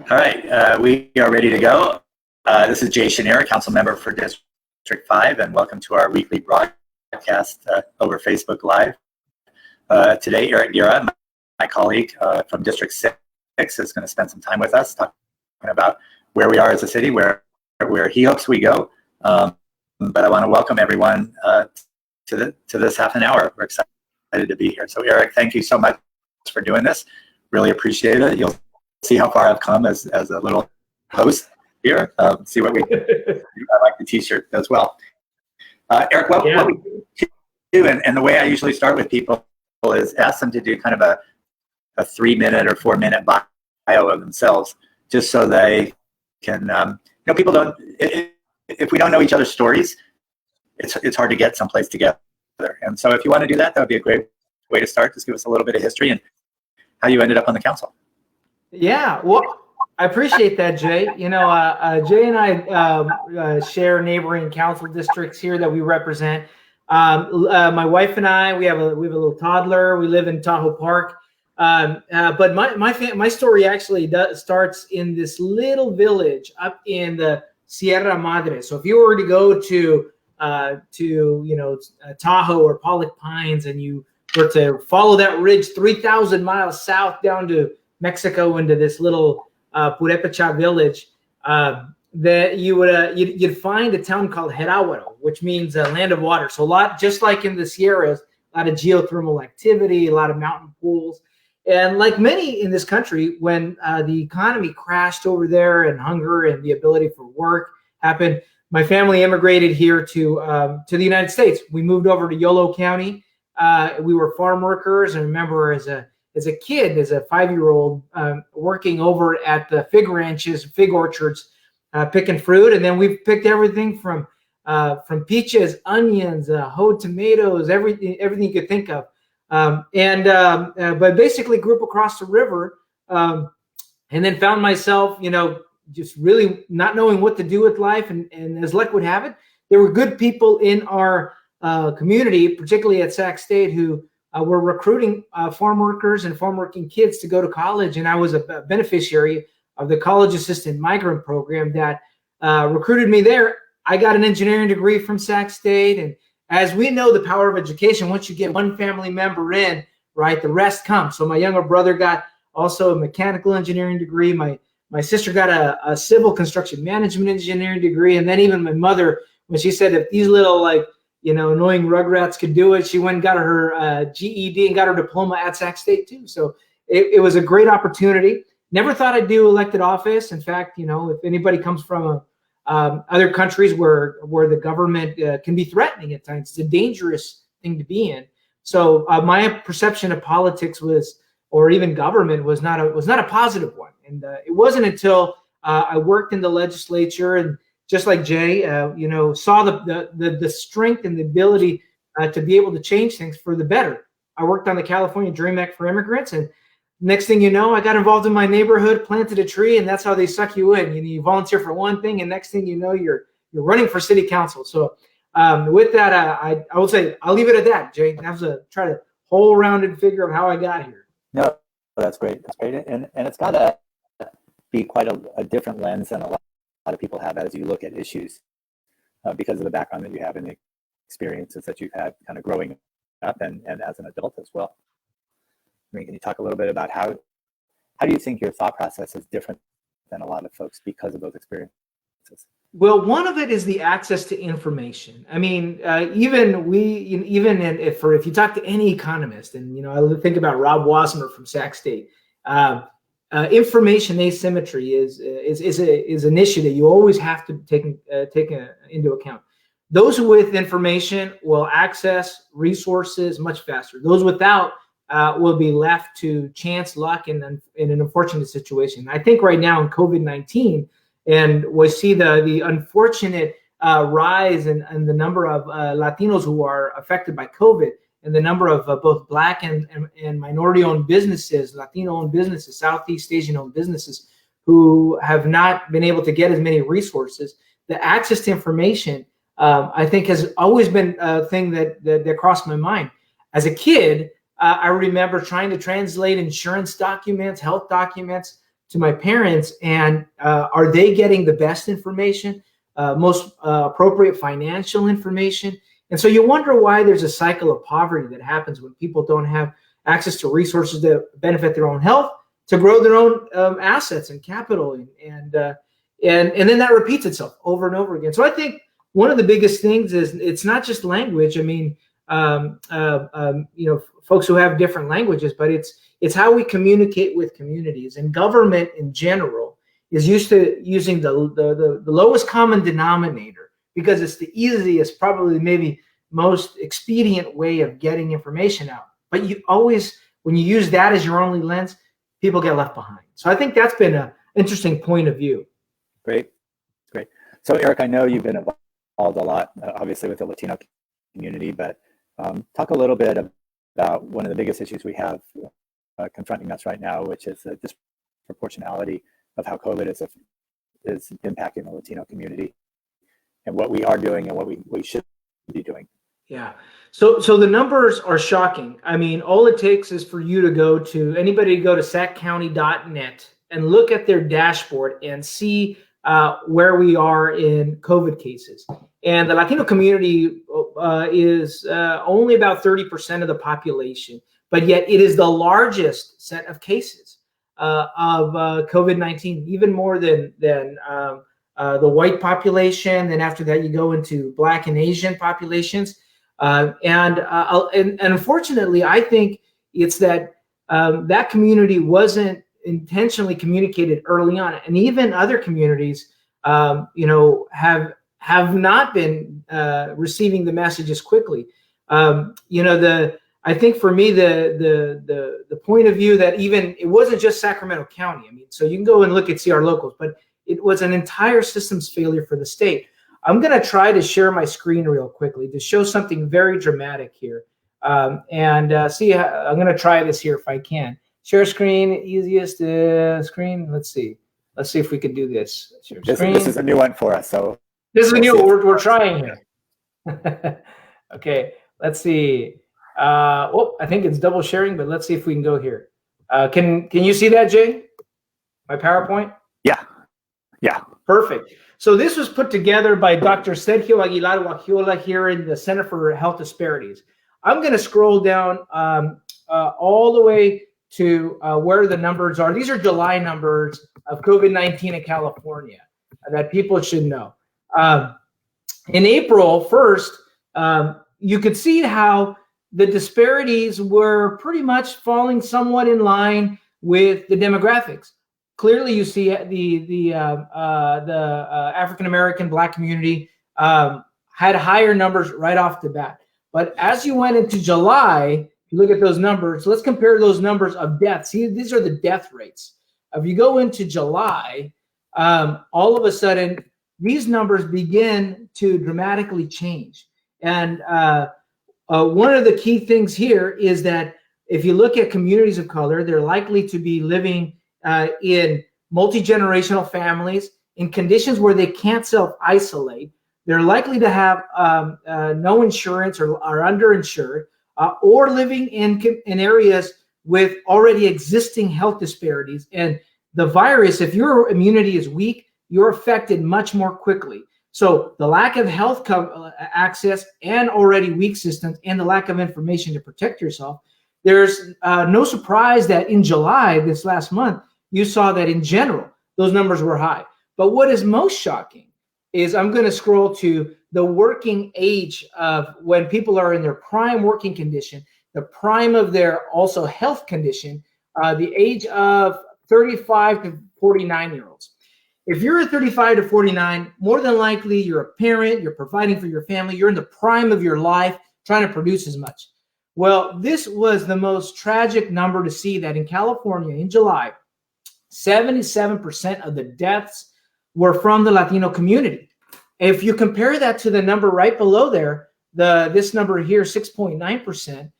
All right, we are ready to go. This is Jay Schenirer, Council Member for District 5, and welcome to our weekly broadcast over Facebook Live. Today, Eric Guerra, my colleague from District 6, is going to spend some time with us talking about where we are as a city, where he hopes we go. But I want to welcome everyone to this half an hour. We're excited to be here. So, Eric, thank you so much for doing this. Really appreciate it. You'll see how far I've come as a little host here. See what we I like the t-shirt as well. Eric, what we do, and the way I usually start with people is ask them to do kind of a 3-minute or 4-minute bio of themselves, just so they can, people don't, if we don't know each other's stories, it's hard to get someplace together. And so if you want to do that, that would be a great way to start. Just give us a little bit of history and how you ended up on the council. Yeah, well, I appreciate that, Jay. You know, Jay and I share neighboring council districts here that we represent. My wife and I, we have a little toddler. We live in Tahoe Park. But my story actually starts in this little village up in the Sierra Madre. So if you were to go to Tahoe or Pollock Pines, and you were to follow that ridge 3,000 miles south down to Mexico into this little Purepecha village, that you'd find a town called Herauero, which means land of water. So a lot, just like in the Sierras, a lot of geothermal activity, a lot of mountain pools. And like many in this country, when the economy crashed over there and hunger and the ability for work happened, my family immigrated here to the United States. We moved over to Yolo County. We were farm workers. I remember as a kid, as a 5-year-old, working over at the fig ranches, fig orchards, picking fruit. And then we picked everything from peaches, onions, whole tomatoes, everything you could think of. But basically grew up across the river, and then found myself, just really not knowing what to do with life. And as luck would have it, there were good people in our community, particularly at Sac State, who were recruiting farm workers and farm working kids to go to college. And I was a beneficiary of the College Assistant Migrant Program that recruited me there. I got an engineering degree from Sac State. And as we know, the power of education, once you get one family member in, right, the rest comes. So my younger brother got also a mechanical engineering degree. My sister got a civil construction management engineering degree. And then even my mother, when she said, if these little annoying rugrats could do it, she went and got her GED and got her diploma at Sac State too. So it was a great opportunity. Never thought I'd do elected office. In fact, if anybody comes from other countries where the government can be threatening at times, it's a dangerous thing to be in. So my perception of politics or even government was not a positive one. And it wasn't until I worked in the legislature and, just like Jay, saw the strength and the ability to be able to change things for the better. I worked on the California Dream Act for immigrants, and next thing you know, I got involved in my neighborhood, planted a tree, and that's how they suck you in. You volunteer for one thing, and next thing you know, you're running for city council. So with that, I would say I'll leave it at that. Jay, I have to try to whole rounded figure of how I got here. No, that's great. That's great, and it's got to be quite a different lens than a lot of people have as you look at issues because of the background that you have and the experiences that you've had kind of growing up and as an adult as well. I mean, can you talk a little bit about how do you think your thought process is different than a lot of folks because of those experiences? Well, one of it is the access to information. I mean, if you talk to any economist, and I think about Rob Wasmer from Sac State, information asymmetry is an issue that you always have to take into account. Those with information will access resources much faster. Those without will be left to chance, luck, and in an unfortunate situation. I think right now in COVID-19, and we see the unfortunate rise in the number of Latinos who are affected by COVID, and the number of both Black and minority-owned businesses, Latino-owned businesses, Southeast Asian-owned businesses who have not been able to get as many resources. The access to information, I think, has always been a thing that crossed my mind. As a kid, I remember trying to translate insurance documents, health documents, to my parents, and are they getting the best information, most appropriate financial information? And so you wonder why there's a cycle of poverty that happens when people don't have access to resources that benefit their own health, to grow their own assets and capital, and then that repeats itself over and over again. So I think one of the biggest things is it's not just language. I mean, folks who have different languages, but it's how we communicate with communities, and government in general is used to using the lowest common denominator, because it's the easiest, probably maybe most expedient way of getting information out. But you always, when you use that as your only lens, people get left behind. So I think that's been an interesting point of view. Great. So Eric, I know you've been involved a lot, obviously, with the Latino community, but talk a little bit about one of the biggest issues we have confronting us right now, which is the disproportionality of how COVID is impacting the Latino community, and what we are doing and what we should be doing. Yeah. So the numbers are shocking. I mean, all it takes is for you to go to saccounty.net and look at their dashboard and see where we are in COVID cases. And the Latino community is only about 30% of the population, but yet it is the largest set of cases of COVID-19, even more than the white population. Then after that, you go into Black and Asian populations. And unfortunately, I think it's that that community wasn't intentionally communicated early on, and even other communities, have not been receiving the messages quickly. I think for me, the point of view that even it wasn't just Sacramento County. I mean, so you can go and look at CR locals, but it was an entire systems failure for the state. I'm going to try to share my screen real quickly to show something very dramatic here. I'm going to try this here if I can. Share screen, easiest screen. Let's see if we can do this. Share screen. This is a new one for us. So this is a new one. We're trying here. Okay, let's see. I think it's double sharing, but let's see if we can go here. Can you see that, Jay? My PowerPoint? Yeah. Perfect. So this was put together by Dr. Sergio Aguilar Guajiola here in the Center for Health Disparities. I'm going to scroll down all the way to where the numbers are. These are July numbers of COVID-19 in California that people should know. In April 1st, you could see how the disparities were pretty much falling somewhat in line with the demographics. Clearly, you see the African American Black community had higher numbers right off the bat. But as you went into July, if you look at those numbers, let's compare those numbers of deaths. See, these are the death rates. If you go into July, all of a sudden, these numbers begin to dramatically change. And one of the key things here is that if you look at communities of color, they're likely to be living in multi-generational families in conditions where they can't self-isolate. They're likely to have no insurance or are underinsured, or living in areas with already existing health disparities. And the virus, if your immunity is weak, you're affected much more quickly. So the lack of health access and already weak systems and the lack of information to protect yourself, there's no surprise that in July, this last month, you saw that in general, those numbers were high. But what is most shocking is I'm going to scroll to the working age of when people are in their prime working condition, the prime of their also health condition, the age of 35 to 49-year-olds. If you're a 35 to 49, more than likely you're a parent, you're providing for your family, you're in the prime of your life, trying to produce as much. Well, this was the most tragic number to see, that in California in July, 77% of the deaths were from the Latino community. If you compare that to the number right below there, this number here, 6.9%,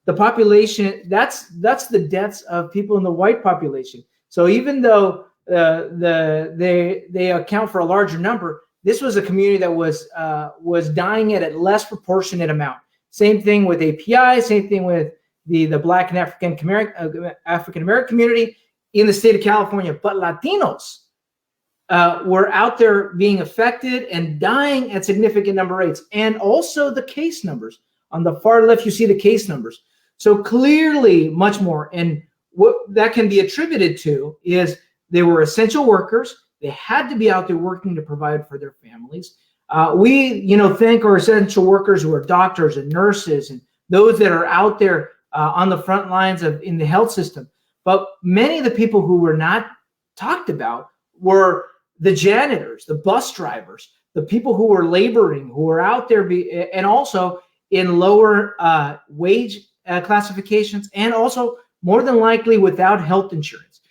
the population, that's the deaths of people in the white population. So even though they account for a larger number, this was a community that was dying at a less proportionate amount. Same thing with API, same thing with the Black and African American community. in the state of California, but Latinos were out there being affected and dying at significant number rates. And also the case numbers. On the far left, you see the case numbers. So clearly much more. And what that can be attributed to is they were essential workers. They had to be out there working to provide for their families. We thank our essential workers who are doctors and nurses and those that are out there on the front lines in the health system. But many of the people who were not talked about were the janitors, the bus drivers, the people who were laboring, who were out there, and also in lower wage classifications, and also more than likely without health insurance,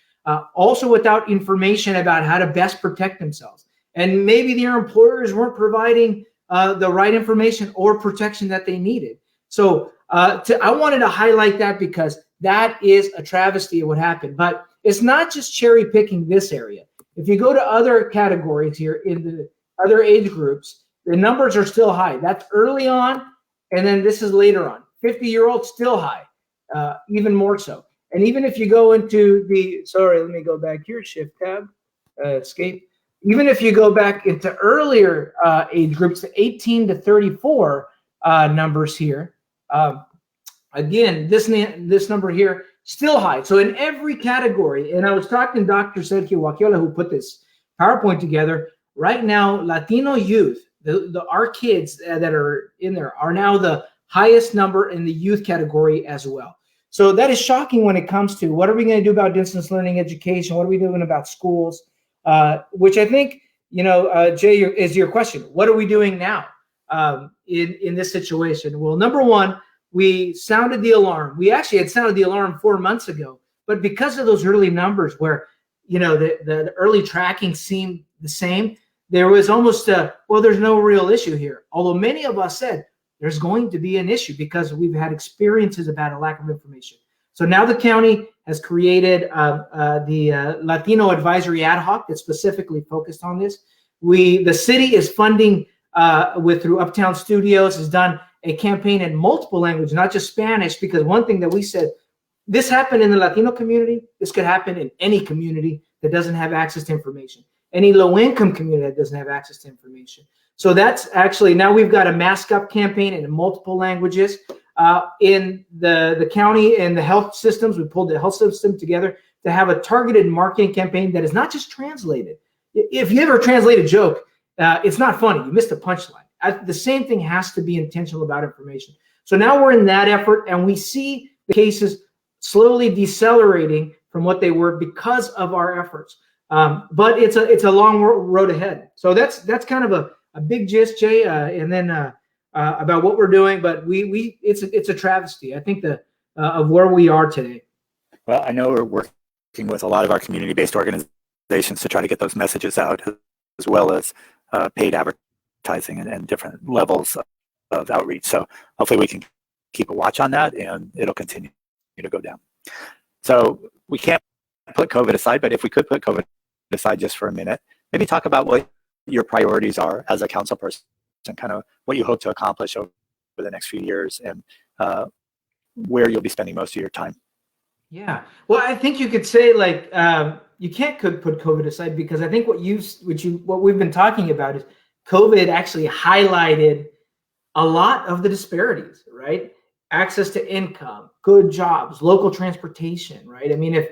also without information about how to best protect themselves. And maybe their employers weren't providing the right information or protection that they needed. So I wanted to highlight that because that is a travesty of what happened. But it's not just cherry picking this area. If you go to other categories here in the other age groups, the numbers are still high. That's early on, and then this is later on. 50-year-olds still high, even more so. And even if you go into let me go back here, shift tab, escape. Even if you go back into earlier age groups, the 18 to 34 numbers here, again, this number here, still high. So in every category, and I was talking to Dr. Sergio Wakiola, who put this PowerPoint together. Right now, Latino youth, our kids that are in there are now the highest number in the youth category as well. So that is shocking when it comes to what are we going to do about distance learning education? What are we doing about schools? Which I think, Jay, is your question. What are we doing now in this situation? Well, number one, we sounded the alarm. We actually had sounded the alarm 4 months ago, but because of those early numbers where, the early tracking seemed the same, there was almost there's no real issue here. Although many of us said there's going to be an issue because we've had experiences about a lack of information. So now the county has created the Latino Advisory Ad Hoc that's specifically focused on this. The city is funding through Uptown Studios, has done a campaign in multiple languages, not just Spanish, because one thing that we said, this happened in the Latino community, this could happen in any community that doesn't have access to information, any low-income community that doesn't have access to information. So that's actually, now we've got a mask up campaign in multiple languages. In the county and the health systems, we pulled the health system together to have a targeted marketing campaign that is not just translated. If you ever translate a joke, it's not funny. You missed the punchline. The same thing has to be intentional about information. So now we're in that effort, and we see the cases slowly decelerating from what they were because of our efforts. But it's a long road ahead. So that's kind of a big gist, Jay, and then about what we're doing. But it's a travesty, I think, of where we are today. Well, I know we're working with a lot of our community-based organizations to try to get those messages out, as well as paid advertising and different levels of outreach. So hopefully we can keep a watch on that, and it'll continue to go down. So we can't put COVID aside, but if we could put COVID aside just for a minute, maybe talk about what your priorities are as a council person and kind of what you hope to accomplish over the next few years, and where you'll be spending most of your time. Yeah, well, I think you could say you can't put COVID aside, because I think what we've been talking about is COVID actually highlighted a lot of the disparities, right? Access to income, good jobs, local transportation, right? I mean,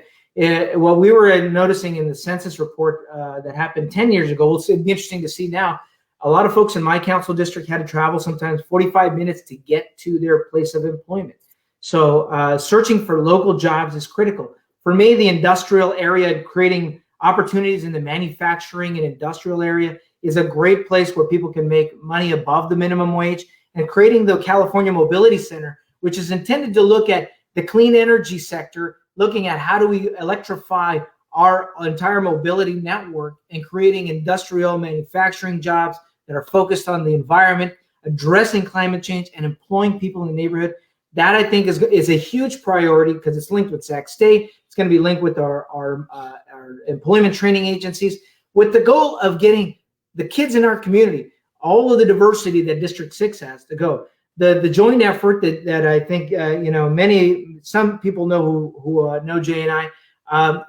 what we were noticing in the census report that happened 10 years ago, it'd be interesting to see now. A lot of folks in my council district had to travel sometimes 45 minutes to get to their place of employment. So searching for local jobs is critical. For me, the industrial area, creating opportunities in the manufacturing and industrial area is a great place where people can make money above the minimum wage, and creating the California Mobility Center, which is intended to look at the clean energy sector, looking at how do we electrify our entire mobility network, and creating industrial manufacturing jobs that are focused on the environment, addressing climate change, and employing people in the neighborhood. That, I think, is a huge priority because it's linked with Sac State. It's going to be linked with our employment training agencies, with the goal of getting the kids in our community, all of the diversity that District 6 has to go. The joint effort that I think some people know who know Jay and I,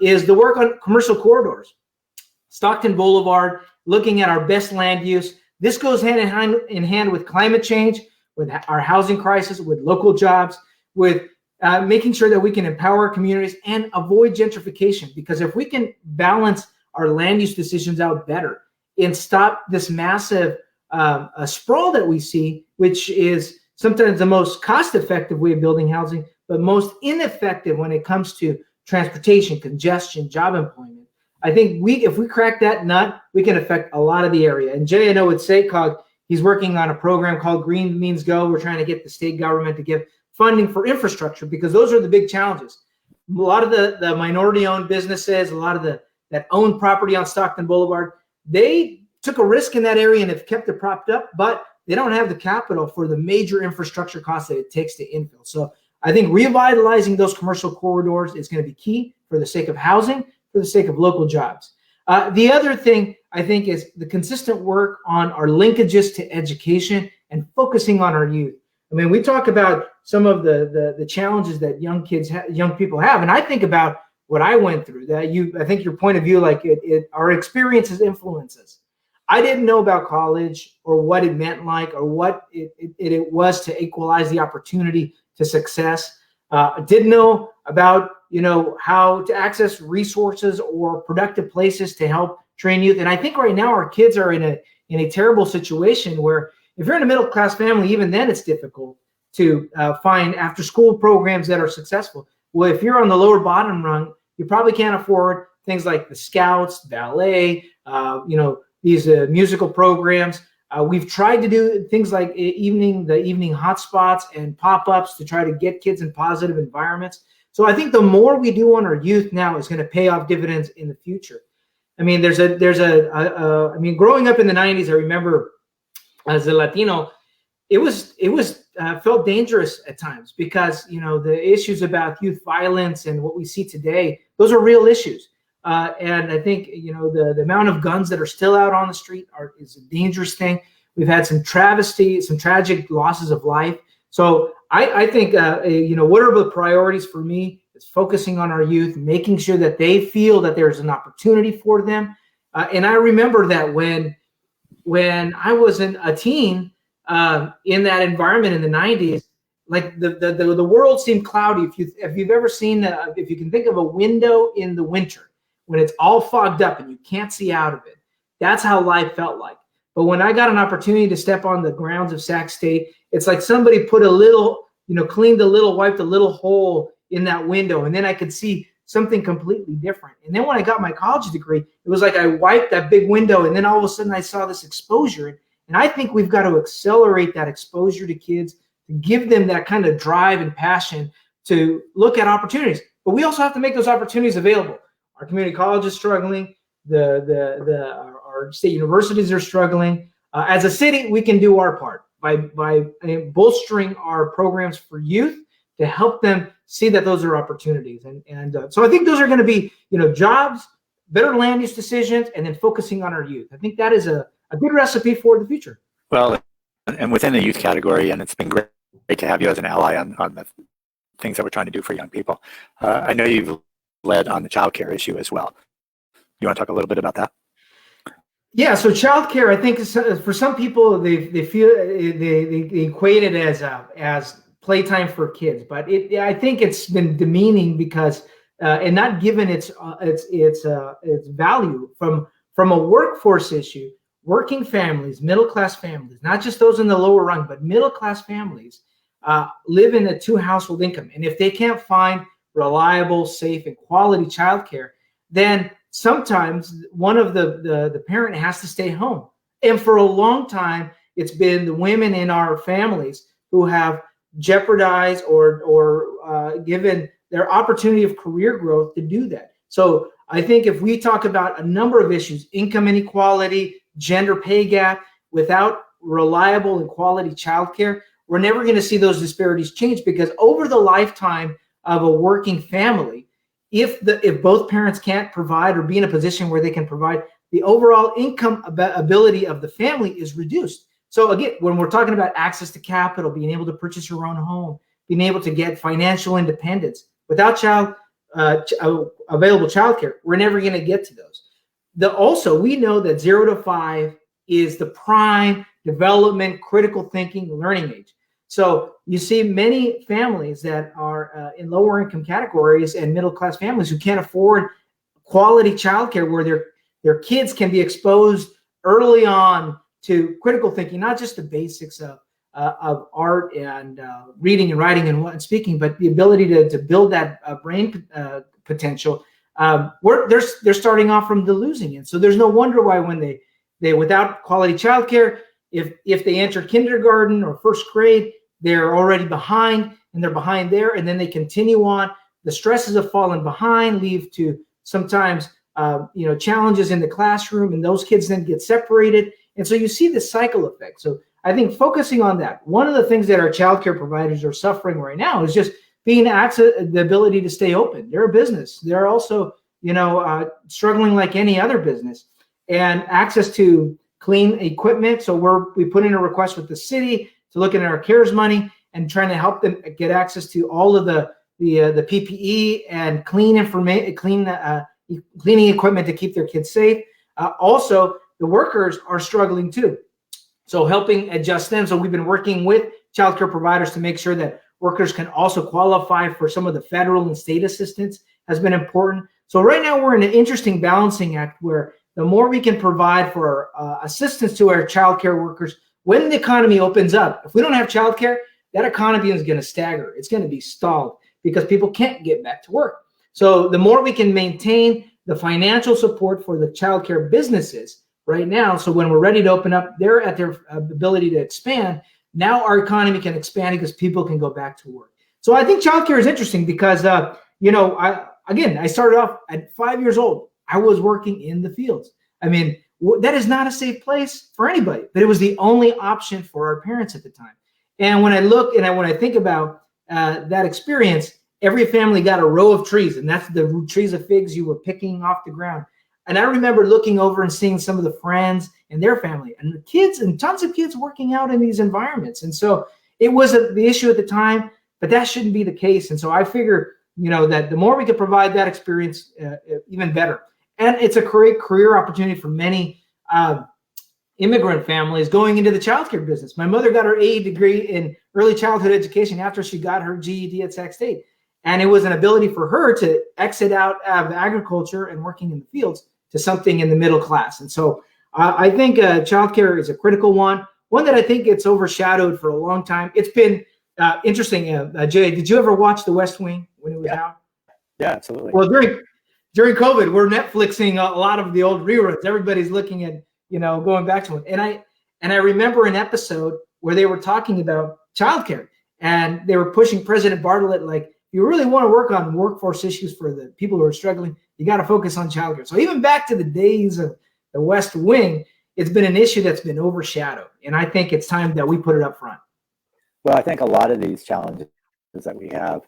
is the work on commercial corridors. Stockton Boulevard, looking at our best land use. This goes hand in hand with climate change, with our housing crisis, with local jobs, with making sure that we can empower communities and avoid gentrification. Because if we can balance our land use decisions out better and stop this massive sprawl that we see, which is sometimes the most cost-effective way of building housing, but most ineffective when it comes to transportation, congestion, job employment. I think if we crack that nut, we can affect a lot of the area. And Jay, I know with SACOG, he's working on a program called Green Means Go. We're trying to get the state government to give funding for infrastructure, because those are the big challenges. A lot of the minority-owned businesses, a lot of that own property on Stockton Boulevard, they took a risk in that area and have kept it propped up, but they don't have the capital for the major infrastructure costs that it takes to infill. So I think revitalizing those commercial corridors is going to be key for the sake of housing, for the sake of local jobs. The other thing I think is the consistent work on our linkages to education and focusing on our youth. I mean, we talk about some of the challenges that young people have, and I think about what I went through. I think your point of view, like our experiences influences. I didn't know about college or what it meant like, or what it was to equalize the opportunity to success. Didn't know about how to access resources or productive places to help train youth. And I think right now our kids are in a terrible situation where if you're in a middle class family, even then it's difficult to find after school programs that are successful. Well, if you're on the lower bottom rung, you probably can't afford things like the Scouts, ballet, these musical programs. We've tried to do things like the evening hotspots and pop-ups to try to get kids in positive environments. So I think the more we do on our youth now is going to pay off dividends in the future. I mean, growing up in the 90s, I remember as a Latino, it felt dangerous at times because, the issues about youth violence and what we see today, those are real issues. And I think, the amount of guns that are still out on the street is a dangerous thing. We've had some tragic losses of life. So I think, what are the priorities for me? It's focusing on our youth, making sure that they feel that there's an opportunity for them. And I remember that when I was a teen in that environment in the 90s, like the world seemed cloudy. If you've ever seen, if you can think of a window in the winter, when it's all fogged up and you can't see out of it, that's how life felt like. But when I got an opportunity to step on the grounds of Sac State, it's like somebody put a little, wiped a little hole in that window, and then I could see something completely different. And then when I got my college degree, it was like I wiped that big window, and then all of a sudden I saw this exposure. And I think we've got to accelerate that exposure to kids, to give them that kind of drive and passion to look at opportunities. But we also have to make those opportunities available. Our community college is struggling. Our state universities are struggling. As a city, we can do our part by bolstering our programs for youth to help them see that those are opportunities. And so I think those are going to be, jobs, better land use decisions, and then focusing on our youth. I think that is a good recipe for the future. Well, and within the youth category, and it's been great to have you as an ally on the things that we're trying to do for young people. I know you've led on the child care issue as well. You want to talk a little bit about that? Yeah, so childcare, I think for some people they feel they equate it as playtime for kids, but I think it's been demeaning because and not given its value from a workforce issue. Working families, middle class families, not just those in the lower rung, but middle class families live in a 2-household income, and if they can't find reliable, safe, and quality childcare, then sometimes one of the parent has to stay home. And for a long time, it's been the women in our families who have jeopardized or given their opportunity of career growth to do that. So I think if we talk about a number of issues, income inequality, gender pay gap, without reliable and quality childcare, we're never going to see those disparities change, because over the lifetime of a working family, if both parents can't provide or be in a position where they can provide, the overall income ability of the family is reduced. So again, when we're talking about access to capital, being able to purchase your own home, being able to get financial independence, without available childcare, we're never going to get to those. Also, we know that 0 to 5 is the prime development, critical thinking, learning age. So you see many families that are in lower income categories and middle class families who can't afford quality childcare where their kids can be exposed early on to critical thinking, not just the basics of art and reading and writing and speaking, but the ability to build that brain potential. They're starting off from the losing end. So there's no wonder why when they without quality childcare, if they enter kindergarten or first grade, they're already behind, and they're behind there, and then they continue on. The stresses of falling behind lead to sometimes challenges in the classroom, and those kids then get separated. And so you see the cycle effect. So I think focusing on that, one of the things that our childcare providers are suffering right now is just being the ability to stay open. They're a business. They're also, struggling like any other business, and access to clean equipment. So we put in a request with the city to look at our CARES money and trying to help them get access to all of the PPE and cleaning equipment to keep their kids safe. Also, the workers are struggling too. So helping adjust them. So we've been working with childcare providers to make sure that workers can also qualify for some of the federal and state assistance has been important. So right now we're in an interesting balancing act where the more we can provide for assistance to our childcare workers, when the economy opens up, if we don't have childcare, that economy is going to stagger. It's going to be stalled because people can't get back to work. So the more we can maintain the financial support for the childcare businesses right now, so when we're ready to open up, they're at their ability to expand. Now our economy can expand because people can go back to work. So I think childcare is interesting because, I started off at 5 years old. I was working in the fields. I mean, that is not a safe place for anybody, but it was the only option for our parents at the time. And when I look and when I think about that experience, every family got a row of trees, and that's the trees of figs you were picking off the ground. And I remember looking over and seeing some of the friends and their family and the kids and tons of kids working out in these environments. And so it was the issue at the time, but that shouldn't be the case. And so I figure, that the more we could provide that experience, even better. And it's a great career opportunity for many immigrant families going into the childcare business. My mother got her A degree in early childhood education after she got her GED at Sac State. And it was an ability for her to exit out of agriculture and working in the fields to something in the middle class. And so I think childcare is a critical one that I think it's overshadowed for a long time. It's been interesting. Jay, did you ever watch The West Wing when it was out? Yeah, absolutely. Well, during COVID, we're Netflixing a lot of the old reruns. Everybody's looking at, going back to it. And I remember an episode where they were talking about childcare, and they were pushing President Bartlett, like, you really want to work on workforce issues for the people who are struggling, you got to focus on childcare. So even back to the days of the West Wing, it's been an issue that's been overshadowed. And I think it's time that we put it up front. Well, I think a lot of these challenges that we have,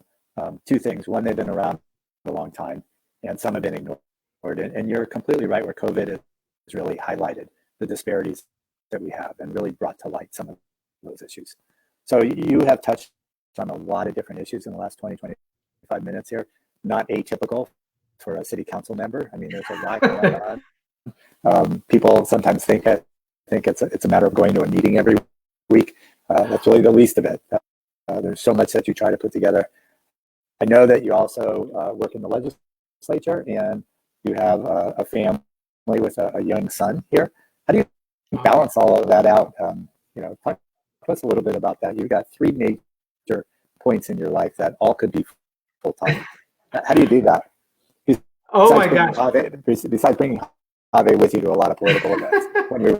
two things. One, they've been around for a long time, and some have been ignored. And you're completely right, where COVID has really highlighted the disparities that we have and really brought to light some of those issues. So you have touched on a lot of different issues in the last 25 minutes here. Not atypical for a city council member. I mean, there's a lot going on. People sometimes think it's a matter of going to a meeting every week. That's really the least of it. There's so much that you try to put together. I know that you also work in the legislature, and you have a family with a young son here. How do you balance all of that out? Talk to us a little bit about that. You've got three major points in your life that all could be full-time. How do you do that? Oh my gosh. Besides bringing Ave with you to a lot of political events when we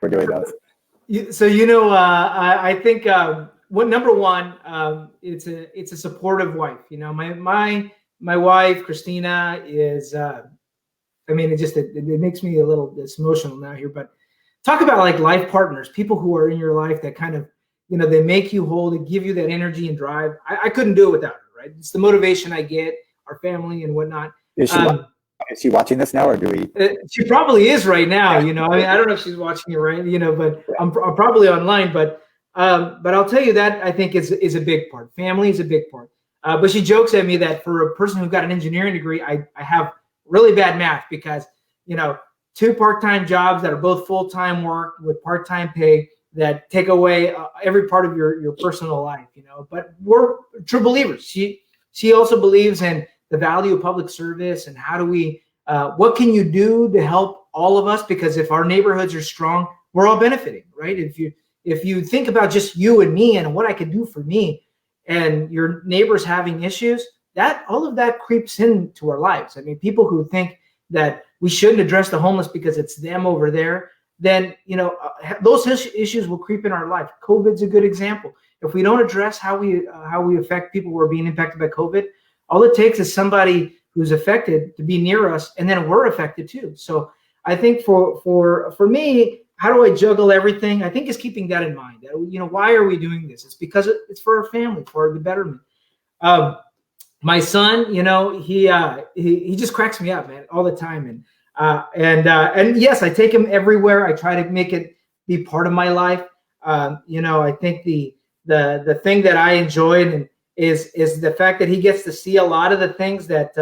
were doing those. I think number one, it's a supportive wife. My wife, Christina, is, it makes me a little emotional now here, but talk about like life partners, people who are in your life that kind of, they make you whole, they give you that energy and drive. I couldn't do it without her, right? It's the motivation I get, our family and whatnot. Is she watching this now, or do we? She probably is right now. I don't know if she's watching it right, but I'm probably online. But I'll tell you that I think is a big part. Family is a big part. But she jokes at me that for a person who got an engineering degree, I have really bad math because, two part-time jobs that are both full-time work with part-time pay that take away every part of your personal life, But we're true believers. She also believes in the value of public service and how do we, what can you do to help all of us? Because if our neighborhoods are strong, we're all benefiting, right? If you think about just you and me and what I could do for me, and your neighbors having issues, that all of that creeps into our lives. I mean, people who think that we shouldn't address the homeless because it's them over there, then those issues will creep in our life. COVID's a good example. If we don't address how we affect people who are being impacted by COVID, all it takes is somebody who's affected to be near us, and then we're affected too. So I think for me, how do I juggle everything? I think it's keeping that in mind. Why are we doing this? It's because it's for our family, for the betterment. My son, he just cracks me up, man, all the time. And yes, I take him everywhere. I try to make it be part of my life. I think the thing that I enjoyed is the fact that he gets to see a lot of the things that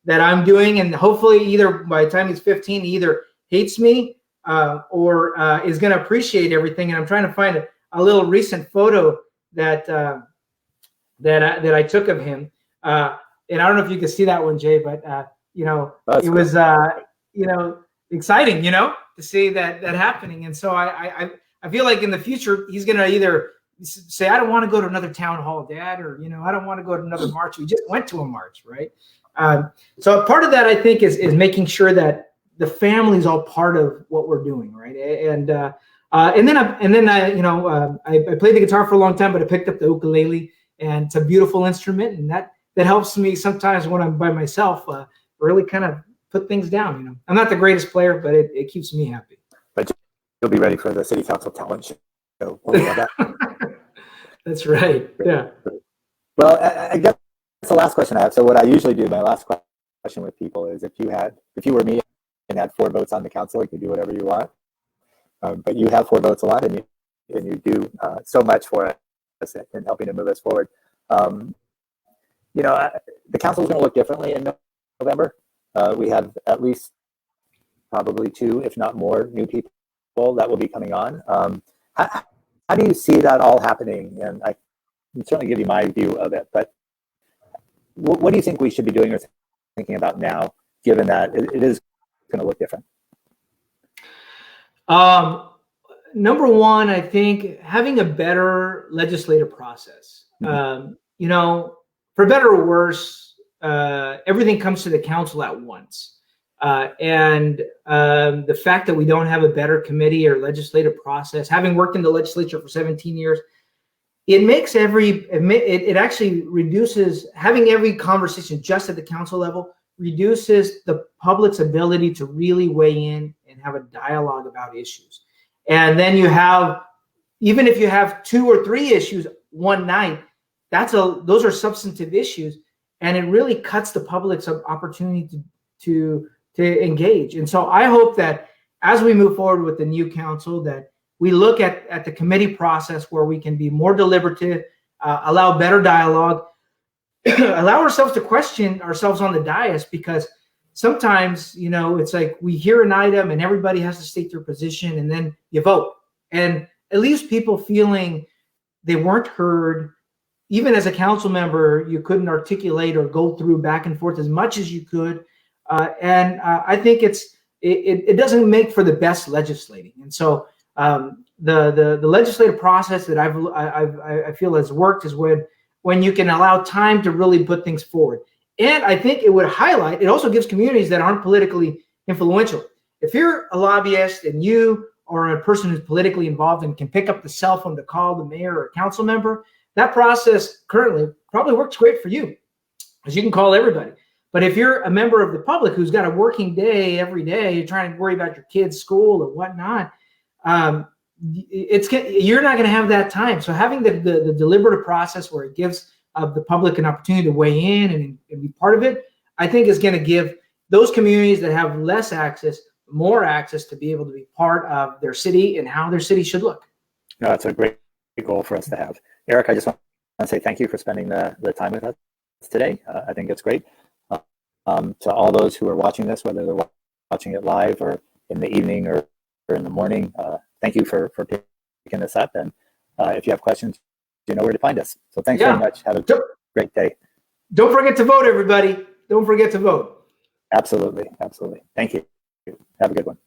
I'm doing, and hopefully either by the time he's 15, he either hates me or is going to appreciate everything. And I'm trying to find a little recent photo that I took of him. And I don't know if you can see that one, Jay, but it was exciting, to see that happening. And so I feel like in the future he's going to either say, I don't want to go to another town hall, Dad, or I don't want to go to another march. We just went to a march, right? So part of that, I think, is making sure that the family is all part of what we're doing, right? And then I played the guitar for a long time, but I picked up the ukulele, and it's a beautiful instrument, and that helps me sometimes when I'm by myself, really kind of put things down. I'm not the greatest player, but it keeps me happy. But you'll be ready for the city council talent show. That. That's right. Yeah. Well, I guess that's the last question I have. So what I usually do, my last question with people is, if you were me and had 4 votes on the council, you could do whatever you want. But you have 4 votes a lot, and you do so much for us in helping to move us forward. The council is going to look differently in November. We have at least probably 2, if not more, new people that will be coming on. How do you see that all happening? And I can certainly give you my view of it, but what do you think we should be doing or thinking about now, given that it is going to look different? Number one, I think having a better legislative process. For better or worse, everything comes to the council at once. And the fact that we don't have a better committee or legislative process, having worked in the legislature for 17 years, it makes it actually reduces having every conversation just at the council level, reduces the public's ability to really weigh in and have a dialogue about issues. And then even if you have 2 or 3 issues one night, those are substantive issues, and it really cuts the public's opportunity to engage. And so I hope that as we move forward with the new council, that we look at the committee process where we can be more deliberative, allow better dialogue, allow ourselves to question ourselves on the dais, because sometimes, it's like we hear an item and everybody has to state their position and then you vote. And it leaves people feeling they weren't heard. Even as a council member, you couldn't articulate or go through back and forth as much as you could. And I think it doesn't make for the best legislating. And so the legislative process that I feel has worked is when you can allow time to really put things forward. And I think it also gives communities that aren't politically influential. If you're a lobbyist and you are a person who's politically involved and can pick up the cell phone to call the mayor or a council member, that process currently probably works great for you, because you can call everybody. But if you're a member of the public who's got a working day every day, you're trying to worry about your kids' school or whatnot, you're not going to have that time. So having the deliberative process where it gives the public an opportunity to weigh in and be part of it, I think is going to give those communities that have less access more access to be able to be part of their city and how their city should look. No, that's a great goal for us to have. Eric, I just want to say thank you for spending the time with us. today. I think it's great. To all those who are watching this, whether they're watching it live or in the evening or in the morning, thank you for picking this up. And if you have questions, you know where to find us. So thanks very much. Have a great day. Don't forget to vote, everybody. Don't forget to vote. Absolutely. Absolutely. Thank you. Have a good one.